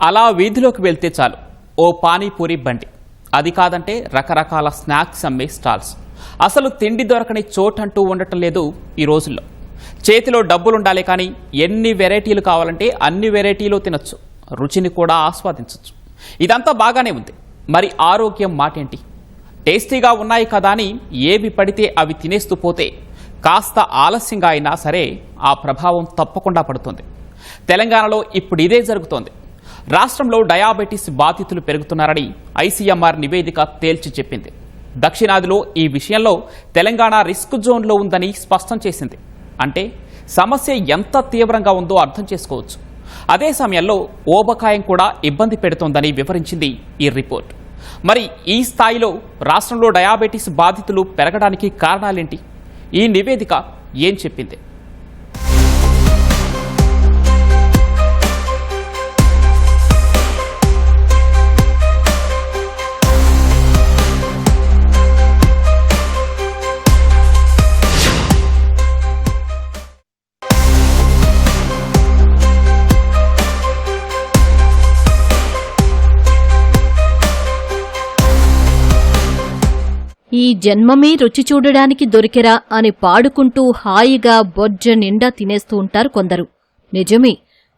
అలా వీధిలోకి వెళ్తే చాలు ఓ పానీపూరి బండి, అది కాదంటే రకరకాల స్నాక్స్ అమ్మే స్టాల్స్. అసలు తిండి దొరకని చోటంటూ ఉండటం లేదు ఈ రోజుల్లో. చేతిలో డబ్బులుండాలి కానీ ఎన్ని వెరైటీలు కావాలంటే అన్ని వెరైటీలు తినొచ్చు, రుచిని కూడా ఆస్వాదించవచ్చు. ఇదంతా బాగానే ఉంది, మరి ఆరోగ్యం మాటేంటి? టేస్టీగా ఉన్నాయి కదా అని ఏవి పడితే అవి తినేస్తూ పోతే కాస్త ఆలస్యంగా అయినా సరే ఆ ప్రభావం తప్పకుండా పడుతుంది. తెలంగాణలో ఇప్పుడు ఇదే జరుగుతోంది. రాష్ట్రంలో డయాబెటీస్ బాధితులు పెరుగుతున్నారని ఐసీఎంఆర్ నివేదిక తేల్చి చెప్పింది. దక్షిణాదిలో ఈ విషయంలో తెలంగాణ రిస్క్ జోన్లో ఉందని స్పష్టం చేసింది. అంటే సమస్య ఎంత తీవ్రంగా ఉందో అర్థం చేసుకోవచ్చు. అదే సమయంలో ఊబకాయం కూడా ఇబ్బంది పెడుతోందని వివరించింది ఈ రిపోర్ట్. మరి ఈ స్థాయిలో రాష్ట్రంలో డయాబెటీస్ బాధితులు పెరగడానికి కారణాలేంటి? ఈ నివేదిక ఏం చెప్పింది? ఈ జన్మమే రుచి చూడడానికి దొరికెరా అని పాడుకుంటూ హాయిగా బొజ్జ నిండా తినేస్తూ ఉంటారు కొందరు. నిజమే,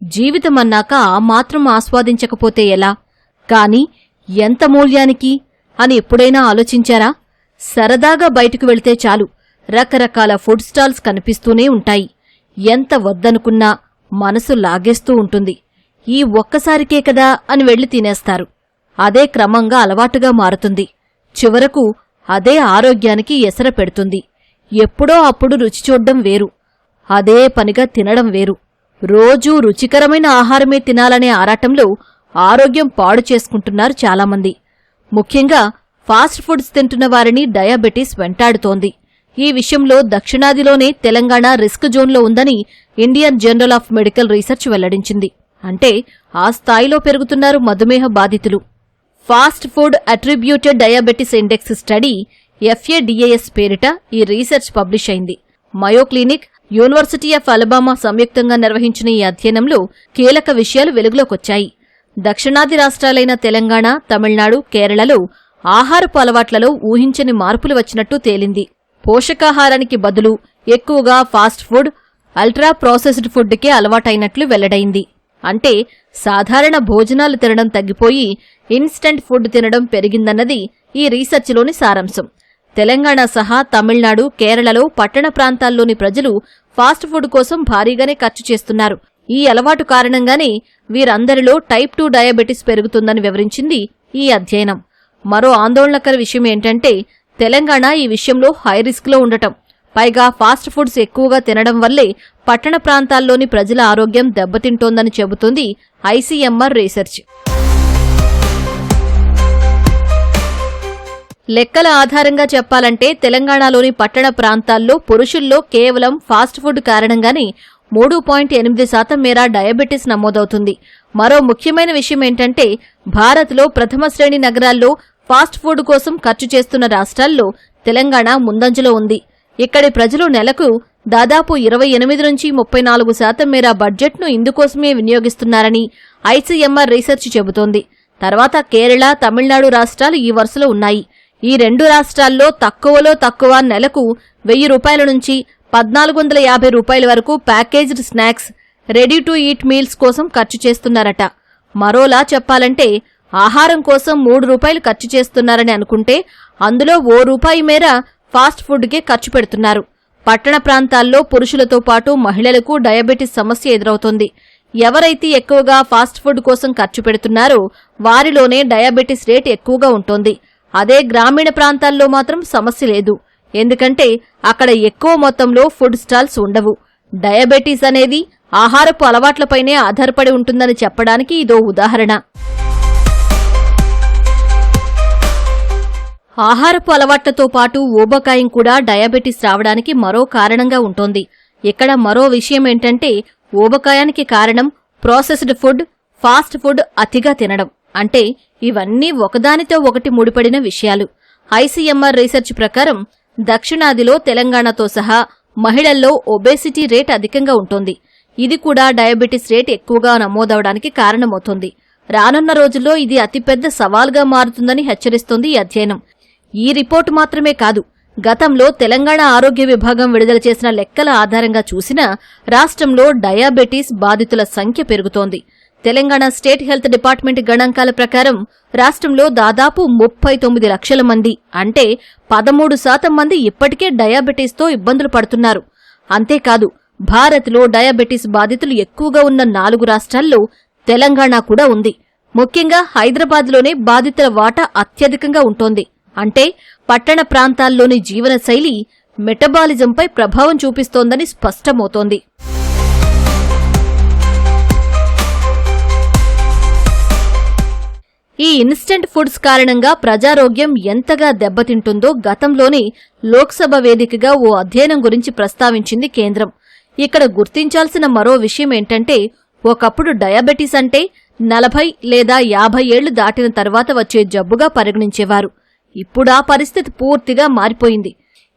జీవితమన్నాక ఆ మాత్రం ఆస్వాదించకపోతే ఎలా? కాని ఎంత మూల్యానికి అని ఎప్పుడైనా ఆలోచించారా? సరదాగా బయటకు వెళ్తే చాలు, రకరకాల ఫుడ్ స్టాల్స్ కనిపిస్తూనే ఉంటాయి. ఎంత వద్దనుకున్నా మనసు లాగేస్తూ ఉంటుంది. ఈ ఒక్కసారికే కదా అని వెళ్లి తినేస్తారు. అదే క్రమంగా అలవాటుగా మారుతుంది. చివరకు అదే ఆరోగ్యానికి ఎసర పెడుతుంది. ఎప్పుడో అప్పుడు రుచి చూడ్డం వేరు, అదే పనిగా తినడం వేరు. రోజూ రుచికరమైన ఆహారమే తినాలనే ఆరాటంలో ఆరోగ్యం పాడు చేసుకుంటున్నారు చాలామంది. ముఖ్యంగా ఫాస్ట్ ఫుడ్స్ తింటున్న వారిని డయాబెటీస్ వెంటాడుతోంది. ఈ విషయంలో దక్షిణాదిలోనే తెలంగాణ రిస్క్ జోన్లో ఉందని Indian journal of medical research వెల్లడించింది. అంటే ఆ స్థాయిలో పెరుగుతున్నారు మధుమేహ బాధితులు. Fast food attributed diabetes index study FADAS పేరిట ఈ రీసెర్చ్ పబ్లిష్ అయింది. మయో క్లినిక్, యూనివర్సిటీ ఆఫ్ అలబామా సంయుక్తంగా నిర్వహించిన ఈ అధ్యయనంలో కీలక విషయాలు వెలుగులోకొచ్చాయి. దక్షిణాది రాష్ట్రాలైన తెలంగాణ, తమిళనాడు, కేరళలో ఆహారపు అలవాట్లలో ఊహించని మార్పులు వచ్చినట్టు తేలింది. పోషకాహారానికి బదులు ఎక్కువగా ఫాస్ట్ ఫుడ్, అల్ట్రా ప్రాసెస్డ్ ఫుడ్కే అలవాటైనట్లు వెల్లడైంది. అంటే సాధారణ భోజనాలు తినడం తగ్గిపోయి ఇన్స్టంట్ ఫుడ్ తినడం పెరిగిందన్నది ఈ రీసెర్చ్లోని సారాంశం. తెలంగాణ సహా తమిళనాడు, కేరళలో పట్టణ ప్రాంతాల్లోని ప్రజలు ఫాస్ట్ ఫుడ్ కోసం భారీగానే ఖర్చు చేస్తున్నారు. ఈ అలవాటు కారణంగానే వీరందరిలో టైప్ 2 డయాబెటిస్ పెరుగుతుందని వివరించింది ఈ అధ్యయనం. మరో ఆందోళనకర విషయం ఏంటంటే తెలంగాణ ఈ విషయంలో హై రిస్క్లో ఉండటం. పైగా ఫాస్ట్ ఫుడ్స్ ఎక్కువగా తినడం వల్లే పట్టణ ప్రాంతాల్లోని ప్రజల ఆరోగ్యం దెబ్బతింటోందని చెబుతోంది ఐసీఎంఆర్ రీసెర్చ్. లెక్కల ఆధారంగా చెప్పాలంటే తెలంగాణలోని పట్టణ ప్రాంతాల్లో పురుషుల్లో కేవలం ఫాస్ట్ ఫుడ్ కారణంగానే 3.8% మేర డయాబెటిస్ నమోదవుతుంది. మరో ముఖ్యమైన విషయం ఏంటంటే భారత్లో ప్రథమ శ్రేణి నగరాల్లో ఫాస్ట్ ఫుడ్ కోసం ఖర్చు చేస్తున్న రాష్ట్రాల్లో తెలంగాణ ముందంజలో ఉంది. ఇక్కడి ప్రజలు నెలకు దాదాపు 28 నుంచి 34% మేర బడ్జెట్ను ఇందుకోసమే వినియోగిస్తున్నారని ఐసీఎంఆర్ రీసెర్చ్ చెబుతోంది. తర్వాత కేరళ, తమిళనాడు రాష్ట్రాలు ఈ వరుసలో ఉన్నాయి. ఈ రెండు రాష్ట్రాల్లో తక్కువలో తక్కువ నెలకు 1000 రూపాయల నుంచి 1450 రూపాయల వరకు packaged snacks, ready to eat meals కోసం ఖర్చు చేస్తున్నారట. మరోలా చెప్పాలంటే ఆహారం కోసం 3 రూపాయలు ఖర్చు చేస్తున్నారని అనుకుంటే అందులో ₹1 మేర ఫాస్ట్ ఫుడ్కే ఖర్చు పెడుతున్నారు. పట్టణ ప్రాంతాల్లో పురుషులతో పాటు మహిళలకు డయాబెటిస్ సమస్య ఎదురవుతోంది. ఎవరైతే ఎక్కువగా ఫాస్ట్ ఫుడ్ కోసం ఖర్చు పెడుతున్నారో వారిలోనే డయాబెటిస్ రేట్ ఎక్కువగా ఉంటోంది. అదే గ్రామీణ ప్రాంతాల్లో మాత్రం సమస్య లేదు. ఎందుకంటే అక్కడ ఎక్కువ మొత్తంలో ఫుడ్ స్టాల్స్ ఉండవు. డయాబెటిస్ అనేది ఆహారపు అలవాట్లపైనే ఆధారపడి ఉంటుందని చెప్పడానికి ఇదో ఉదాహరణ. ఆహారపు అలవాట్లతో పాటు ఊబకాయం కూడా డయాబెటిస్ రావడానికి మరో కారణంగా ఉంటోంది. ఇక్కడ మరో విషయం ఏంటంటే ఊబకాయానికి కారణం ప్రాసెస్డ్ ఫుడ్, ఫాస్ట్ ఫుడ్ అతిగా తినడం. అంటే ఇవన్నీ ఒకదానితో ఒకటి ముడిపడిన విషయాలు. ఐసీఎంఆర్ రీసెర్చ్ ప్రకారం దక్షిణాదిలో తెలంగాణతో సహా మహిళల్లో ఒబేసిటీ రేట్ అధికంగా ఉంటోంది. ఇది కూడా డయాబెటిస్ రేట్ ఎక్కువగా నమోదవడానికి కారణమవుతోంది. రానున్న రోజుల్లో ఇది అతిపెద్ద సవాల్గా మారుతుందని హెచ్చరిస్తోంది ఈ అధ్యయనం. ఈ రిపోర్టు మాత్రమే కాదు, గతంలో తెలంగాణ ఆరోగ్య విభాగం విడుదల చేసిన లెక్కల ఆధారంగా చూసినా రాష్ట్రంలో డయాబెటీస్ బాధితుల సంఖ్య పెరుగుతోంది. తెలంగాణ స్టేట్ హెల్త్ డిపార్ట్మెంట్ గణాంకాల ప్రకారం రాష్ట్రంలో దాదాపు 39 లక్షల మంది, అంటే 13% మంది ఇప్పటికే డయాబెటీస్తో ఇబ్బందులు పడుతున్నారు. అంతేకాదు, భారత్లో డయాబెటీస్ బాధితులు ఎక్కువగా ఉన్న 4 రాష్ట్రాల్లో తెలంగాణ కూడా ఉంది. ముఖ్యంగా హైదరాబాద్లోనే బాధితుల వాటా అత్యధికంగా ఉంటోంది. అంటే పట్టణ ప్రాంతాల్లోని జీవనశైలి మెటబాలిజంపై ప్రభావం చూపిస్తోందని స్పష్టమవుతోంది. ఈ ఇన్స్టెంట్ ఫుడ్స్ కారణంగా ప్రజారోగ్యం ఎంతగా దెబ్బతింటుందో గతంలోనే లోక్సభ వేదికగా ఓ అధ్యయనం గురించి ప్రస్తావించింది కేంద్రం. ఇక్కడ గుర్తించాల్సిన మరో విషయం ఏంటంటే, ఒకప్పుడు డయాబెటీస్ అంటే 40 లేదా 50 ఏళ్లు దాటిన తర్వాత వచ్చే జబ్బుగా పరిగణించేవారు. ఇప్పుడా పరిస్థితి పూర్తిగా మారిపోయింది.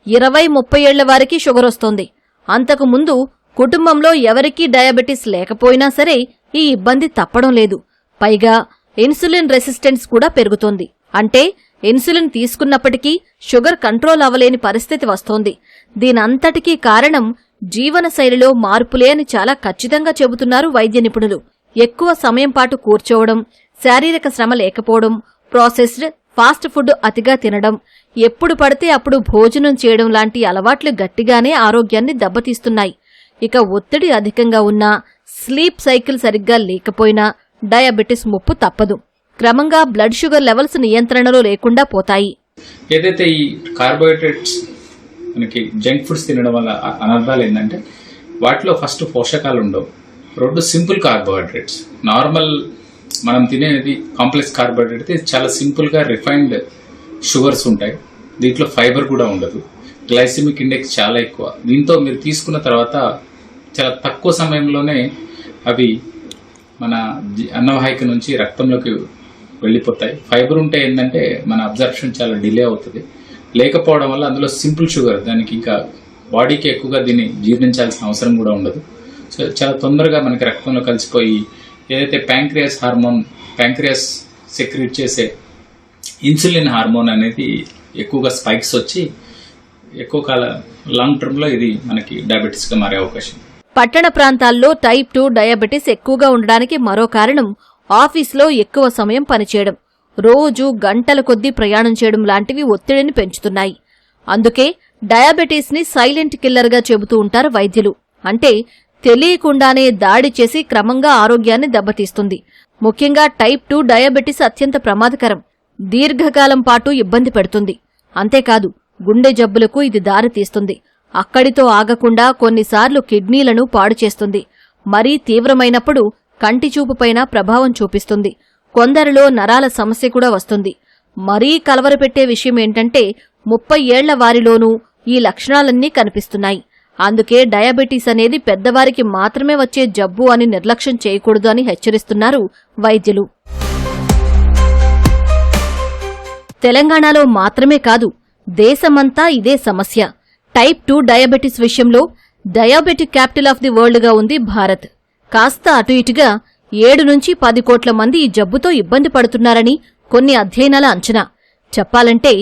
20-30 ఏళ్ల వారికి షుగర్ వస్తోంది. అంతకుముందు కుటుంబంలో ఎవరికీ డయాబెటీస్ లేకపోయినా సరే ఈ ఇబ్బంది తప్పడం లేదు. పైగా ఇన్సులిన్ రెసిస్టెన్స్ కూడా పెరుగుతోంది. అంటే ఇన్సులిన్ తీసుకున్నప్పటికీ షుగర్ కంట్రోల్ అవ్వలేని పరిస్థితి వస్తోంది. దీనంతటికీ కారణం జీవనశైలిలో మార్పులే అని చాలా ఖచ్చితంగా చెబుతున్నారు వైద్య నిపుణులు. ఎక్కువ సమయం పాటు కూర్చోవడం, శారీరక శ్రమ లేకపోవడం, ప్రాసెస్డ్ ఫాస్ట్ ఫుడ్ అతిగా తినడం, ఎప్పుడు పడితే అప్పుడు భోజనం చేయడం లాంటి అలవాట్లు గట్టిగానే ఆరోగ్యాన్ని దెబ్బతీస్తున్నాయి. ఇక ఒత్తిడి అధికంగా ఉన్నా, స్లీప్ సైకిల్ సరిగ్గా లేకపోయినా డయాబెటిస్ ముప్పు తప్పదు. క్రమంగా బ్లడ్ షుగర్ లెవెల్స్ నియంత్రణలో లేకుండా పోతాయి. ఏదైతే ఈ కార్బోహైడ్రేట్స్ మనకి జంక్ ఫుడ్స్ తినడం వల్ల అనర్థాలు ఏంటంటే, వాటిలో ఫస్ట్ పోషకాలు ఉండవు. 2 సింపుల్ కార్బోహైడ్రేట్స్. నార్మల్ మనం తినేది కాంప్లెక్స్ కార్బోహైడ్రేట్ అయితే చాలా సింపుల్ గా రిఫైన్డ్ షుగర్స్ ఉంటాయి. దీంట్లో ఫైబర్ కూడా ఉండదు. గ్లైసిమిక్ ఇండెక్స్ చాలా ఎక్కువ. దీంతో మీరు తీసుకున్న తర్వాత చాలా తక్కువ సమయంలోనే అవి మన అన్నవాహిక నుంచి రక్తంలోకి వెళ్ళిపోతాయి. ఫైబర్ ఉంటే ఏంటంటే మన అబ్జర్ప్షన్ చాలా డిలే అవుతుంది. లేకపోవడం వల్ల అందులో సింపుల్ షుగర్, దానికి ఇంకా బాడీకి ఎక్కువగా దీన్ని జీర్ణించాల్సిన అవసరం కూడా ఉండదు. సో చాలా తొందరగా మనకి రక్తంలో కలిసిపోయి ఏదైతే ప్యాంక్రియాస్ సెక్రీట్ చేసే ఇన్సులిన్ హార్మోన్ అనేది ఎక్కువగా స్పైక్స్ వచ్చి ఎక్కువ కాలం లాంగ్ టర్మ్ లో ఇది మనకి డయాబెటీస్ గా మారే అవకాశం. పట్టణ ప్రాంతాల్లో టైప్ 2 డయాబెటీస్ ఎక్కువగా ఉండడానికి మరో కారణం ఆఫీస్లో ఎక్కువ సమయం పనిచేయడం, రోజు గంటల కొద్దీ ప్రయాణం చేయడం లాంటివి ఒత్తిడిని పెంచుతున్నాయి. అందుకే డయాబెటీస్ ని సైలెంట్ కిల్లర్ గా చెబుతూ ఉంటారు వైద్యులు. అంటే తెలియకుండానే దాడి చేసి క్రమంగా ఆరోగ్యాన్ని దెబ్బతీస్తుంది. ముఖ్యంగా టైప్ 2 డయాబెటీస్ అత్యంత ప్రమాదకరం. దీర్ఘకాలం పాటు ఇబ్బంది పెడుతుంది. అంతేకాదు, గుండె జబ్బులకు ఇది దారితీస్తుంది. అక్కడితో ఆగకుండా కొన్నిసార్లు కిడ్నీలను పాడు చేస్తుంది. మరీ తీవ్రమైనప్పుడు కంటిచూపుపైన ప్రభావం చూపిస్తుంది. కొందరిలో నరాల సమస్య కూడా వస్తుంది. మరీ కలవరపెట్టే విషయం ఏంటంటే 30 ఏళ్ల వారిలోనూ ఈ లక్షణాలన్నీ కనిపిస్తున్నాయి. అందుకే డయాబెటీస్ అనేది పెద్దవారికి మాత్రమే వచ్చే జబ్బు అని నిర్లక్ష్యం చేయకూడదు అని హెచ్చరిస్తున్నారు వైద్యులు. తెలంగాణలో మాత్రమే కాదు, దేశమంతా ఇదే సమస్య. టైప్ 2 డయాబెటీస్ విషయంలో diabetic capital of the world గా ఉంది భారత్. కాస్త అటు ఇటుగా 7 నుంచి 10 కోట్ల మంది ఈ జబ్బుతో ఇబ్బంది పడుతున్నారని కొన్ని అధ్యయనాల అంచనా. చెప్పాలంటే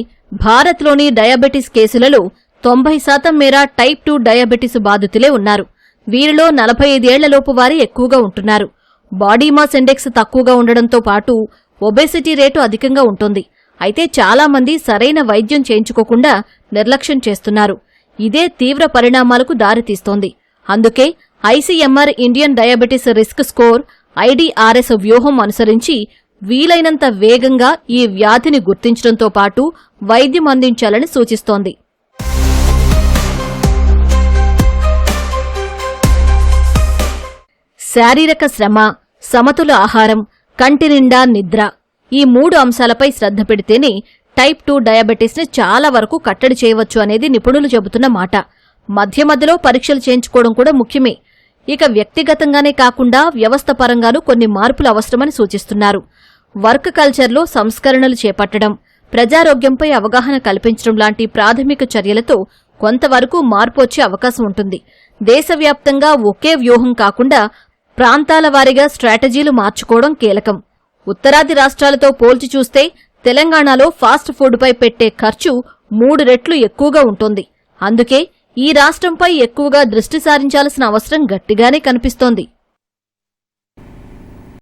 భారత్లోని డయాబెటీస్ కేసులలో 90% మేర టైప్ 2 డయాబెటీస్ బాధితులే ఉన్నారు. వీరిలో 45 ఏళ్లలోపు వారి ఎక్కువగా ఉంటున్నారు. బాడీ మాస్ ఇండెక్స్ తక్కువగా ఉండడంతో పాటు ఒబేసిటీ రేటు అధికంగా ఉంటుంది. అయితే చాలా మంది సరైన వైద్యం చేయించుకోకుండా నిర్లక్ష్యం చేస్తున్నారు. ఇదే తీవ్ర పరిణామాలకు దారితీస్తోంది. అందుకే ICMR Indian diabetes risk score IDRS వ్యూహం అనుసరించి వీలైనంత వేగంగా ఈ వ్యాధిని గుర్తించడంతో పాటు వైద్యం అందించాలని సూచిస్తోంది. శారీరక శ్రమ, సమతుల ఆహారం, కంటి నిండా నిద్ర, ఈ 3 అంశాలపై శ్రద్ధ పెడితేనే టైప్ 2 డయాబెటీస్ ని చాలా వరకు కట్టడి చేయవచ్చు అనేది నిపుణులు చెబుతున్న మాట. మధ్య మధ్యలో పరీక్షలు చేయించుకోవడం కూడా ముఖ్యమే. ఇక వ్యక్తిగతంగానే కాకుండా వ్యవస్థ పరంగానూ కొన్ని మార్పులు అవసరమని సూచిస్తున్నారు. వర్క్ కల్చర్లో సంస్కరణలు చేపట్టడం, ప్రజారోగ్యంపై అవగాహన కల్పించడం లాంటి ప్రాథమిక చర్యలతో కొంతవరకు మార్పు వచ్చే అవకాశం ఉంటుంది. దేశవ్యాప్తంగా ఒకే వ్యూహం కాకుండా ప్రాంతాల వారీగా స్ట్రాటజీలు మార్చుకోవడం కీలకం. ఉత్తరాది రాష్ట్రాలతో పోల్చి చూస్తే తెలంగాణలో ఫాస్ట్ ఫుడ్పై పెట్టే ఖర్చు 3 రెట్లు ఎక్కువగా ఉంటుంది. అందుకే ఈ రాష్ట్రంపై ఎక్కువగా దృష్టి సారించాల్సిన అవసరం గట్టిగానే కనిపిస్తోంది.